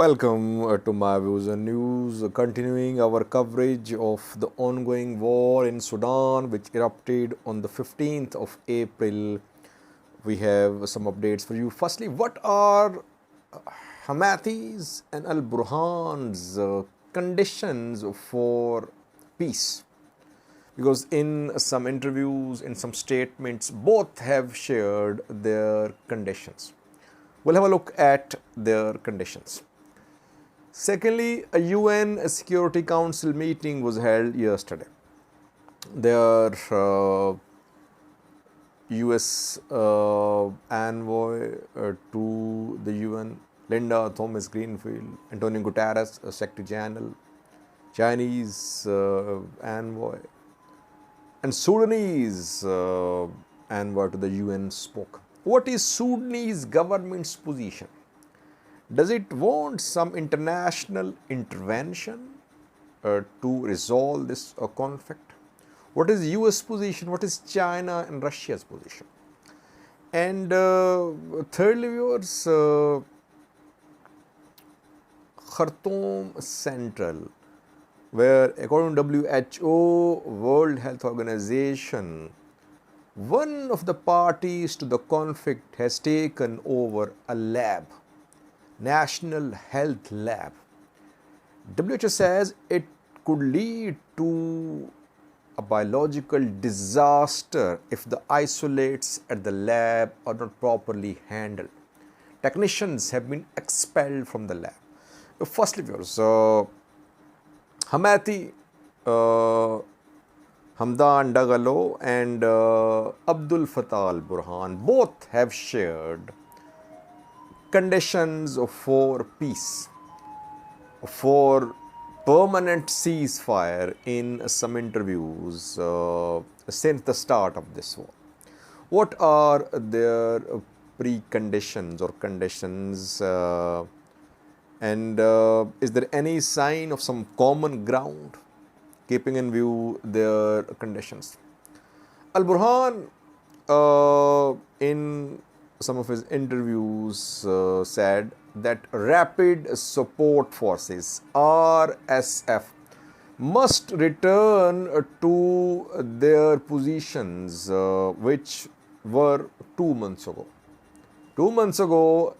Welcome to my views and news, continuing our coverage of the ongoing war in Sudan, which erupted on the 15th of April. We have some updates for you. Firstly, what are Hemedeti's and Al Burhan's conditions for peace? Because in some interviews, in some statements, both have shared their conditions. We'll have a look at their conditions. Secondly, a UN Security Council meeting was held yesterday. Their US envoy to the UN, Linda Thomas Greenfield, Antonio Guterres, Secretary General, Chinese envoy, and Sudanese envoy to the UN spoke. What is Sudanese government's position? Does it want some international intervention to resolve this conflict? What is US position? What is China and Russia's position? And thirdly, viewers, Khartoum Central, where according to WHO, World Health Organization, one of the parties to the conflict has taken over a lab, National Health Lab. WHO says it could lead to a biological disaster if the isolates at the lab are not properly handled. Technicians have been expelled from the lab. Firstly, viewers, Hemedeti, Hamdan Dagalo and Abdul Fattah al Burhan both have shared conditions for peace, for permanent ceasefire in some interviews since the start of this war. What are their preconditions or conditions, and is there any sign of some common ground keeping in view their conditions? Al Burhan in some of his interviews said that Rapid Support Forces RSF must return to their positions which were 2 months ago. 2 months ago,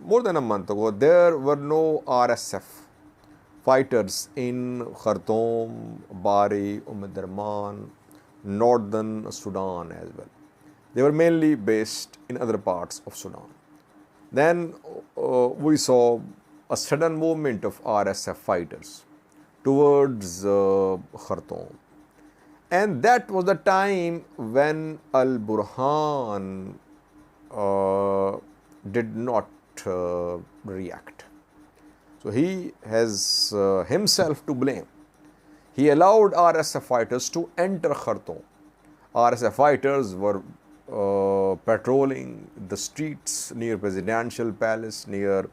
more than a month ago, there were no RSF fighters in Khartoum, Bari, Darman, northern Sudan as well. They were mainly based in other parts of Sudan. Then we saw a sudden movement of RSF fighters towards Khartoum. And that was the time when Al Burhan did not react. So he has himself to blame. He allowed RSF fighters to enter Khartoum. RSF fighters were patrolling the streets near presidential palace, near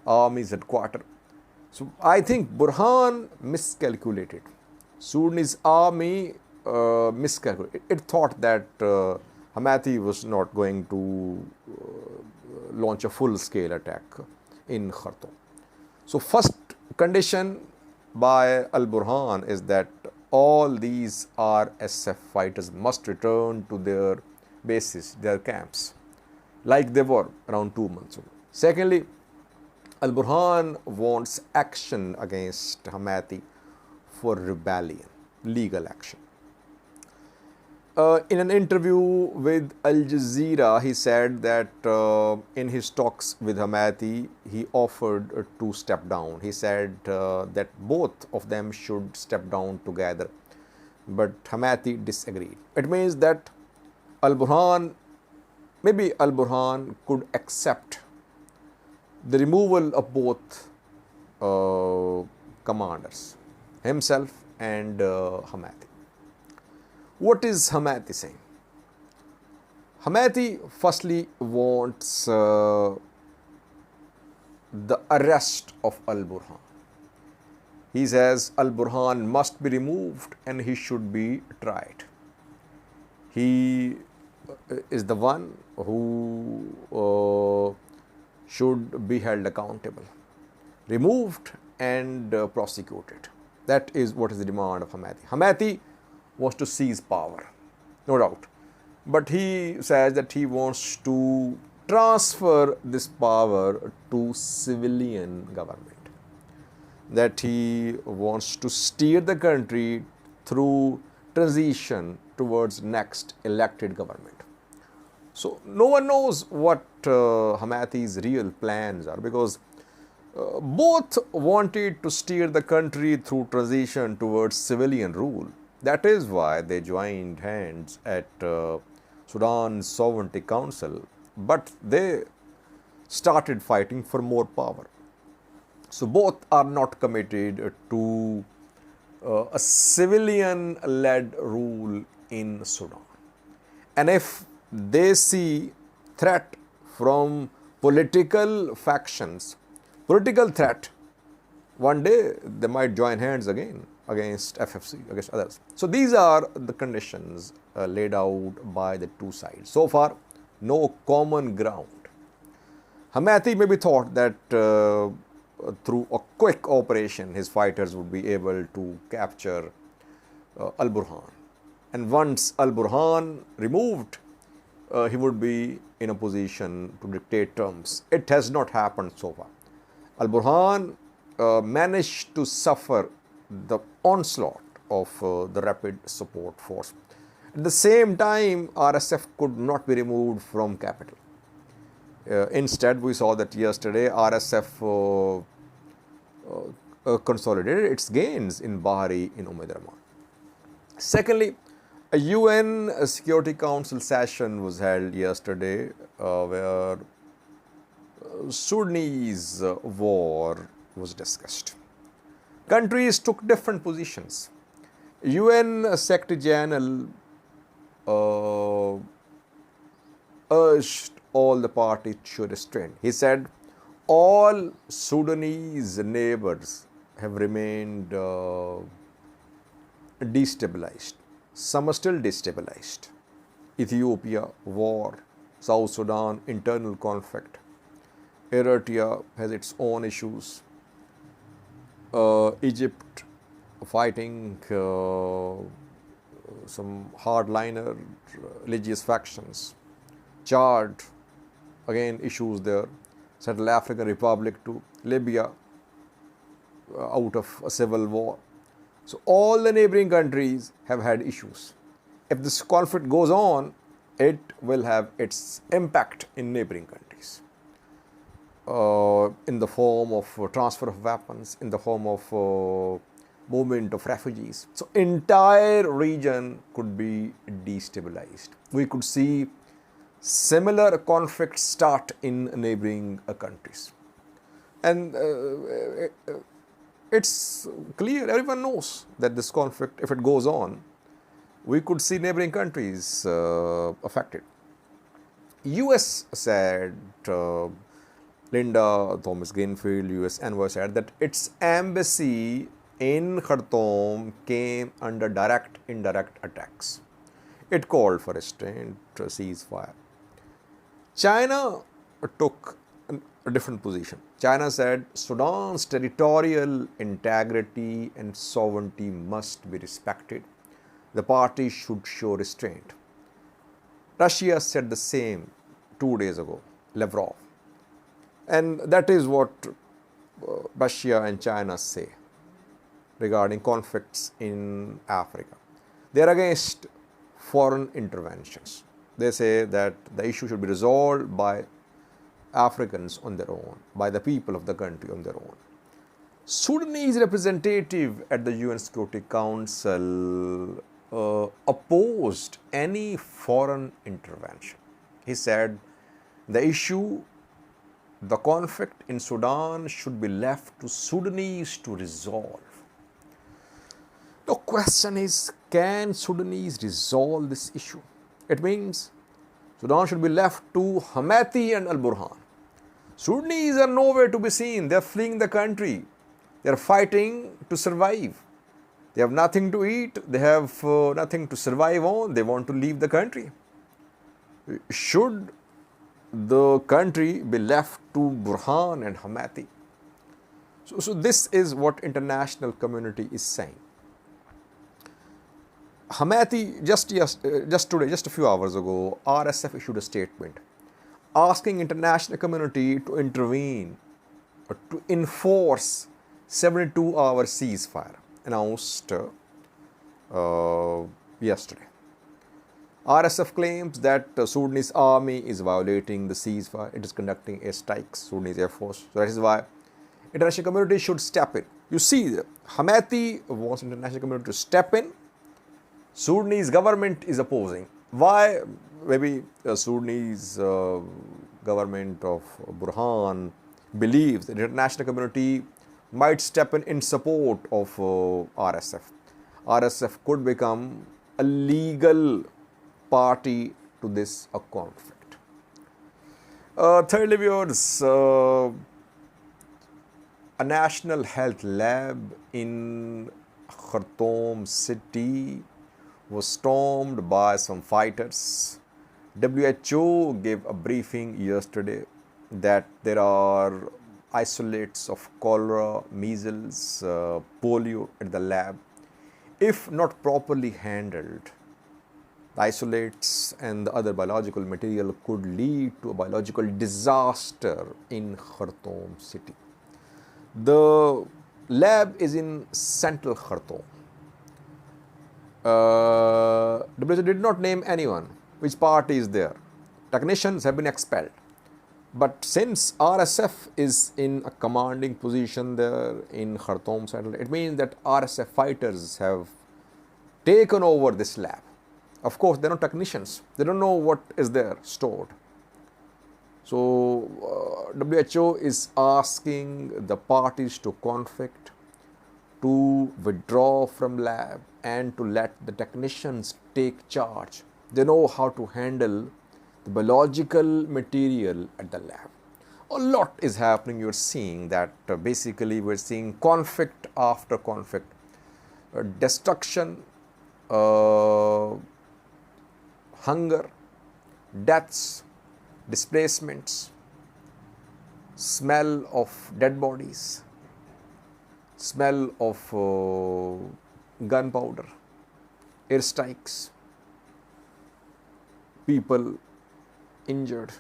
army's headquarters. So I think Burhan miscalculated. Sudanese army miscalculated. It thought that Hemedeti was not going to launch a full-scale attack in Khartoum. So first condition by Al Burhan is that all these RSF fighters must return to their bases, their camps, like they were around 2 months ago. Secondly, Al Burhan wants action against Hemedeti for rebellion, legal action. In an interview with Al Jazeera, he said that in his talks with Hemedeti, he offered to step down. He said that both of them should step down together, but Hemedeti disagreed. It means that maybe Al Burhan could accept the removal of both commanders, himself and Hemedeti. What is Hemedeti saying? Hemedeti firstly wants the arrest of Al Burhan. He says Al Burhan must be removed and he should be tried. He is the one who should be held accountable, removed and prosecuted. That is what is the demand of Hemedeti. Hemedeti wants to seize power, no doubt. But he says that he wants to transfer this power to civilian government. That he wants to steer the country through transition towards next elected government. So no one knows what Hemedeti's real plans are, because both wanted to steer the country through transition towards civilian rule. That is why they joined hands at Sudan Sovereignty Council, but they started fighting for more power. So both are not committed to a civilian-led rule in Sudan. And if they see threat from political factions, political threat, one day they might join hands again against FFC, against others. So these are the conditions laid out by the two sides. So far, no common ground. Hemedeti maybe thought that through a quick operation, his fighters would be able to capture Burhan. And once Burhan removed, he would be in a position to dictate terms. It has not happened so far. Burhan managed to suffer the onslaught of the Rapid Support Force. At the same time, RSF could not be removed from capital. Instead, we saw that yesterday RSF consolidated its gains in Bahari in Rahman. Secondly, a UN Security Council session was held yesterday where Sudanese war was discussed. Countries took different positions. UN Secretary General urged all the parties to show restraint. He said all Sudanese neighbors have remained destabilized. Some are still destabilized. Ethiopia, war. South Sudan, internal conflict. Eritrea has its own issues. Egypt fighting some hardliner religious factions. Chad, again issues there. Central African Republic to Libya, out of a civil war. So all the neighboring countries have had issues. If this conflict goes on, it will have its impact in neighboring countries. In the form of transfer of weapons, in the form of movement of refugees. So entire region could be destabilized. We could see similar conflicts start in neighboring countries. And it's clear, everyone knows that this conflict, if it goes on, we could see neighboring countries affected. US said, Linda Thomas Greenfield, US envoy, said that its embassy in Khartoum came under direct, indirect attacks. It called for restraint, ceasefire. China took a different position. China said Sudan's territorial integrity and sovereignty must be respected. The parties should show restraint. Russia said the same 2 days ago, Lavrov. And that is what Russia and China say regarding conflicts in Africa. They are against foreign interventions. They say that the issue should be resolved by Africans on their own, by the people of the country on their own. Sudanese representative at the UN Security Council opposed any foreign intervention. He said the issue, the conflict in Sudan should be left to Sudanese to resolve. The question is, can Sudanese resolve this issue? It means Sudan should be left to Hemedeti and Burhan. Sudanese are nowhere to be seen. They are fleeing the country. They are fighting to survive. They have nothing to eat. They have nothing to survive on. They want to leave the country. Should the country be left to Burhan and Hemedeti. So this is what international community is saying. Hemedeti, just today, just a few hours ago, RSF issued a statement asking international community to intervene or to enforce 72-hour ceasefire announced yesterday. RSF claims that the Sudanese army is violating the ceasefire. It is conducting airstrikes, Sudanese Air Force. So that is why international community should step in. You see, Hemedeti wants international community to step in. Sudanese government is opposing. Why? Maybe the Sudanese government of Burhan believes that the international community might step in support of RSF. RSF could become a legal party to this conflict. Thirdly, viewers, a national health lab in Khartoum city was stormed by some fighters. WHO gave a briefing yesterday that there are isolates of cholera, measles, polio at the lab. If not properly handled, the isolates and the other biological material could lead to a biological disaster in Khartoum city. The lab is in central Khartoum. WHO did not name anyone, which party is there. Technicians have been expelled. But since RSF is in a commanding position there in Khartoum Central, it means that RSF fighters have taken over this lab. Of course, they're not technicians. They don't know what is there stored. So, WHO is asking the parties to conflict to withdraw from lab and to let the technicians take charge. They know how to handle the biological material at the lab. A lot is happening. You're seeing that basically we're seeing conflict after conflict, destruction, hunger, deaths, displacements, smell of dead bodies, smell of gunpowder, airstrikes, people injured,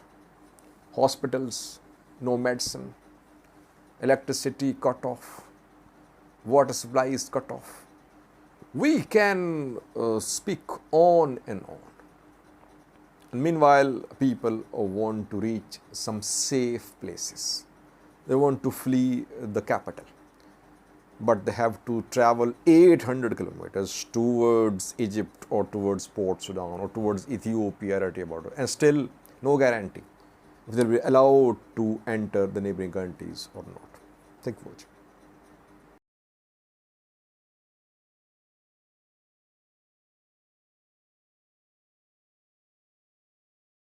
hospitals, no medicine, electricity cut off, water supply is cut off. We can speak on and on. And meanwhile, people want to reach some safe places. They want to flee the capital. But they have to travel 800 kilometers towards Egypt or towards Port Sudan or towards Ethiopia, Eritrea border. And still, no guarantee if they will be allowed to enter the neighboring countries or not. Thank you for watching.